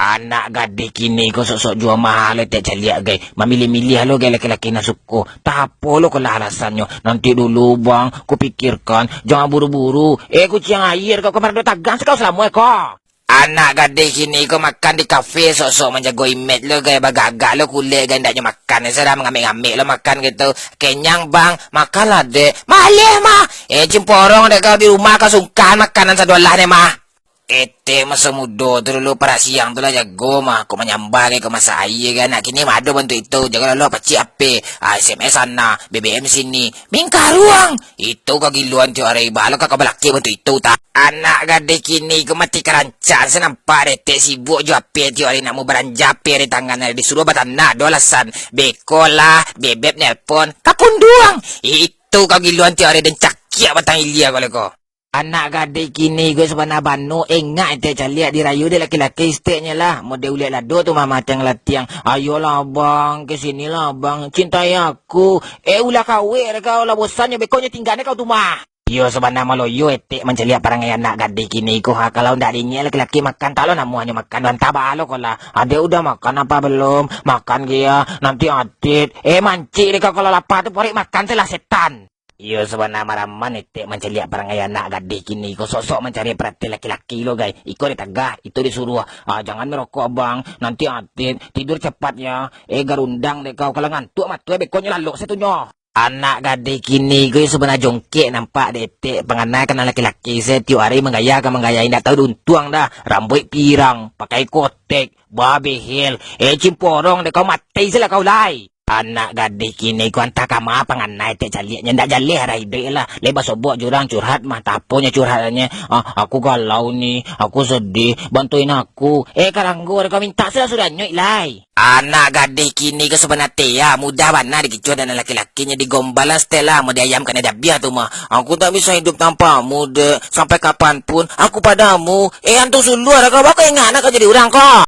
Anak gadis kini kau sok-sok jual mahal tak caliak gay. Memilih-milih lo gay laki-laki nak suku. Tak apa lo kalau alasannya. Nanti dulu bang, ku pikirkan. Jangan buru-buru. Ku ciang air kau kemarin dua tagang sekau selama kau. Anak gadis kini kau makan di kafe sok-sok menjaga image lo gay. Bagagak lo kulit gay ndaknya makan. Sedang mengambil-ambil lo makan gitu. Kenyang bang, makanlah dek. Malih mah. Cimporong dek kau di rumah kau sungkan makanan sadualah dek mah. Masa muda tu dulu para siang tu lah jago mah. Kau menyambar ke masa air kan. Nak kini madu bantu itu. Jangan lalu pacik apa. SMS sana. BBM sini. Mingkar ruang. Itu kau giluan tiap hari. Bahala kau belaki bantu itu tak. Anak gadis kini kau mati kerancar. Saya nampak detek sibuk je apa tiap hari. Nak mau beranjap di tangan. Disuruh batanak. Dua alasan. Beko lah. Bebek nelpon. Kapun duang. Itu kau giluan tiap hari. Dan cakiak batang ilia kau. Anak gadis kini gue sebenarnya banu ingat ente caliak dirayu dia laki-laki isteknya lah. Model uliak lado tu mama macam latiang. Ayolah bang, kesinilah bang, cintai aku. Ulah kawe kau lah bosannya bekonya tinggalnya kau tu mah. Yo sebenarnya malu yo etek mencaliak parangai anak gadis kini ko ha kalau ndak dinya laki-laki makan tak lo namuanya makan dan tabah lo kola. Ada udah makan apa belum? Makan dia nanti atit. Mancik deh kau kalau lapar tu porek makan telah setan. Iyo sebenarnya maraman etek menceliak perangai anak gadis kini. Kau sok-sok mencari perhatian laki-laki lo guys. Iko ditagah, itu disuruh. Jangan merokok bang, nanti atit. Tidur cepatnya. Garundang deh kau. Kalau ngantuk matu bekonya lalu setunyo. Anak gadis kini gue sebenarnya jongkek nampak detek. Pengenai kena laki-laki setiap hari menggayakan. Ndak tahu duntuang dah. Rambut pirang, pakai kotek, babi hil. Cimporong deh kau mati sila kau lai. Anak gadis kini ku antah kama panganai tak caliaknya ndak jalih rai dek lah. Lepas sobok jurang curhat mah taponya curhatannya. Aku galau ni, aku sedih, bantuin aku. Karanggur kau minta sudah nyoi lai. Anak gadis kini ke sebenarnya mudah bana dikicu dan laki-lakinya digombalan stella mau diayam kena dabiah tu mah. Aku tak bisa hidup tanpamu dek. Sampai kapanpun aku padamu. Antu suluh kau aku ingat nak kau jadi orang kau.